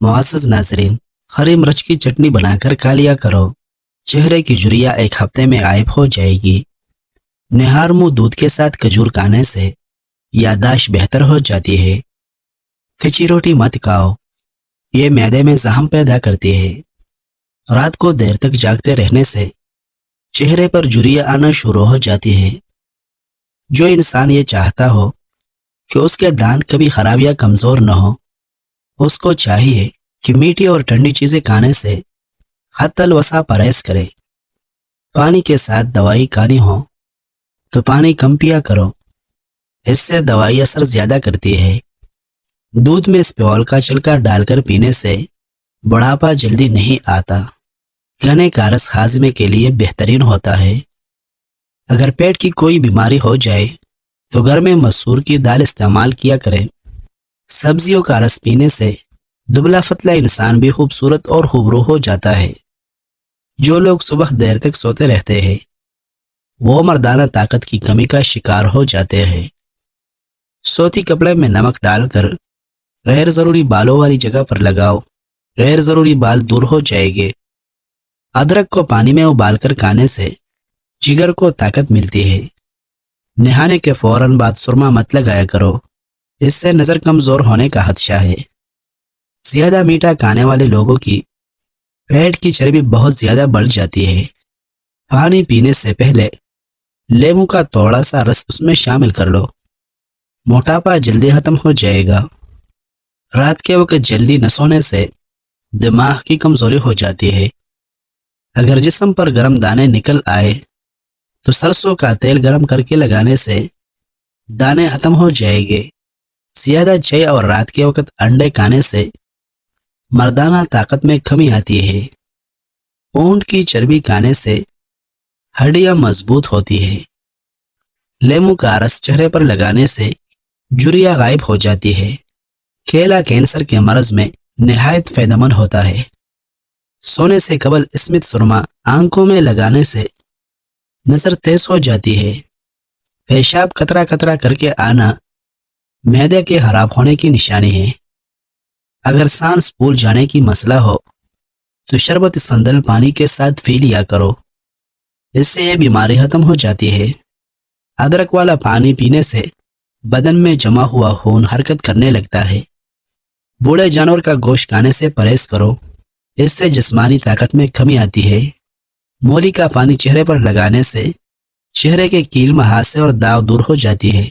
معزز ناظرین، ہری مرچ کی چٹنی بنا کر کھا لیا کرو، چہرے کی جھریاں ایک ہفتے میں غائب ہو جائے گی۔ نہار منہ دودھ کے ساتھ کھجور کھانے سے یادداشت بہتر ہو جاتی ہے۔ کچی روٹی مت کھاؤ، یہ معدے میں زخم پیدا کرتی ہے۔ رات کو دیر تک جاگتے رہنے سے چہرے پر جھریاں آنا شروع ہو جاتی ہے۔ جو انسان یہ چاہتا ہو کہ اس کے دانت کبھی خراب یا کمزور نہ ہو، اس کو چاہیے کہ میٹھی اور ٹھنڈی چیزیں کھانے سے حد الوسع پرہیز کرے۔ پانی کے ساتھ دوائی کھانی ہو تو پانی کم پیا کرو، اس سے دوائی اثر زیادہ کرتی ہے۔ دودھ میں اسپیول کا چھلکا ڈال کر پینے سے بڑھاپا جلدی نہیں آتا۔ گنے کا رس ہاضمے کے لیے بہترین ہوتا ہے۔ اگر پیٹ کی کوئی بیماری ہو جائے تو گھر میں مسور کی دال استعمال کیا کریں۔ سبزیوں کا رس پینے سے دبلا پتلا انسان بھی خوبصورت اور خوبرو ہو جاتا ہے۔ جو لوگ صبح دیر تک سوتے رہتے ہیں وہ مردانہ طاقت کی کمی کا شکار ہو جاتے ہیں۔ سوتی کپڑے میں نمک ڈال کر غیر ضروری بالوں والی جگہ پر لگاؤ، غیر ضروری بال دور ہو جائیں گے۔ ادرک کو پانی میں ابال کر کھانے سے جگر کو طاقت ملتی ہے۔ نہانے کے فوراً بعد سرما مت لگایا کرو، اس سے نظر کمزور ہونے کا خدشہ ہے۔ زیادہ میٹھا کھانے والے لوگوں کی پیٹ کی چربی بہت زیادہ بڑھ جاتی ہے۔ پانی پینے سے پہلے لیموں کا تھوڑا سا رس اس میں شامل کر لو، موٹاپا جلدی ختم ہو جائے گا۔ رات کے وقت جلدی نہ سونے سے دماغ کی کمزوری ہو جاتی ہے۔ اگر جسم پر گرم دانے نکل آئے تو سرسوں کا تیل گرم کر کے لگانے سے دانے ختم ہو جائیں گے۔ زیادہ چائے اور رات کے وقت انڈے کھانے سے مردانہ طاقت میں کمی آتی ہے۔ اونٹ کی چربی کھانے سے ہڈیاں مضبوط ہوتی ہے۔ لیموں کا رس چہرے پر لگانے سے جھریاں غائب ہو جاتی ہے۔ کیلا کینسر کے مرض میں نہایت فائدہ مند ہوتا ہے۔ سونے سے قبل اسمت سرما آنکھوں میں لگانے سے نظر تیز ہو جاتی ہے۔ پیشاب قطرہ قطرہ کر کے آنا معدے کے خراب ہونے کی نشانی ہے۔ اگر سانس پھول جانے کی مسئلہ ہو تو شربت سندل پانی کے ساتھ پی لیا کرو، اس سے یہ بیماری ختم ہو جاتی ہے۔ ادرک والا پانی پینے سے بدن میں جمع ہوا خون حرکت کرنے لگتا ہے۔ بوڑھے جانور کا گوشت کھانے سے پرہیز کرو، اس سے جسمانی طاقت میں کمی آتی ہے۔ مولی کا پانی چہرے پر لگانے سے چہرے کے کیل مہاسے اور داغ دور ہو جاتی ہے۔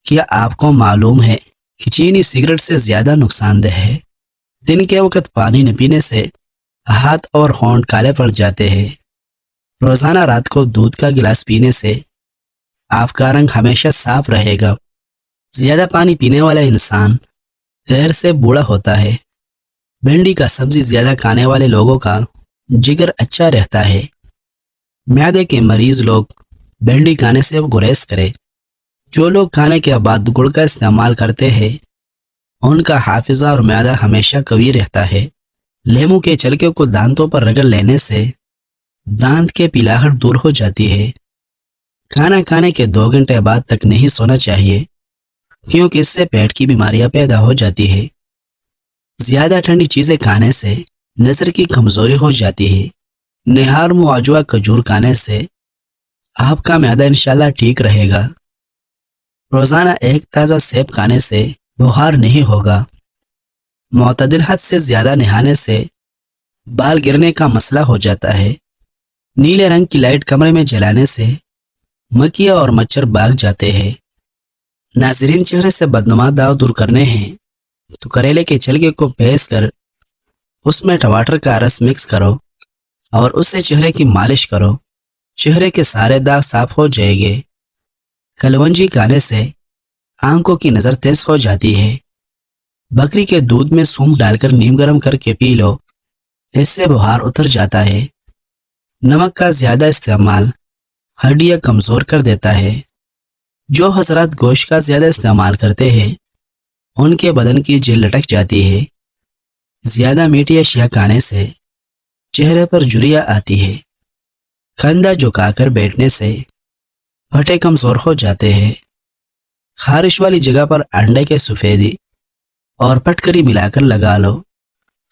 کیا آپ کو معلوم ہے کہ چینی سگریٹ سے زیادہ نقصان دہ ہے؟ دن کے وقت پانی نہ پینے سے ہاتھ اور ہونٹ کالے پڑ جاتے ہیں۔ روزانہ رات کو دودھ کا گلاس پینے سے آپ کا رنگ ہمیشہ صاف رہے گا۔ زیادہ پانی پینے والا انسان دیر سے بوڑھا ہوتا ہے۔ بھنڈی کا سبزی زیادہ کھانے والے لوگوں کا جگر اچھا رہتا ہے۔ معدے کے مریض لوگ بھنڈی کھانے سے گریز کرے۔ جو لوگ کھانے کے بعد گڑ کا استعمال کرتے ہیں ان کا حافظہ اور معدہ ہمیشہ قوی رہتا ہے۔ لیموں کے چھلکے کو دانتوں پر رگڑ لینے سے دانت کے پلاہٹ دور ہو جاتی ہے۔ کھانا کھانے کے 2 گھنٹے بعد تک نہیں سونا چاہیے، کیونکہ اس سے پیٹ کی بیماریاں پیدا ہو جاتی ہے۔ زیادہ ٹھنڈی چیزیں کھانے سے نظر کی کمزوری ہو جاتی ہے۔ نہار منہ اجوا کھجور کھانے سے آپ کا معدہ انشاءاللہ ٹھیک رہے گا۔ روزانہ ایک تازہ سیب کھانے سے بخار نہیں ہوگا۔ معتدل حد سے زیادہ نہانے سے بال گرنے کا مسئلہ ہو جاتا ہے۔ نیلے رنگ کی لائٹ کمرے میں جلانے سے مکھیاں اور مچھر بھاگ جاتے ہیں۔ ناظرین، چہرے سے بدنما داغ دور کرنے ہیں تو کریلے کے چھلکے کو پیس کر اس میں ٹماٹر کا رس مکس کرو اور اس سے چہرے کی مالش کرو، چہرے کے سارے داغ صاف ہو جائیں گے۔ کلونجی کھانے سے آنکھوں کی نظر تیز ہو جاتی ہے۔ بکری کے دودھ میں سونف ڈال کر نیم گرم کر کے پی لو، اس سے بخار اتر جاتا ہے۔ نمک کا زیادہ استعمال ہڈیاں کمزور کر دیتا ہے۔ جو حضرات گوشت کا زیادہ استعمال کرتے ہیں ان کے بدن کی جلد لٹک جاتی ہے۔ زیادہ میٹھی اشیاء کھانے سے چہرے پر جھریاں آتی ہے۔ کندھا جھکا کر بیٹھنے سے پٹے کمزور ہو جاتے ہیں۔ خارش والی جگہ پر انڈے کے سفیدی اور پٹکری ملا کر لگا لو،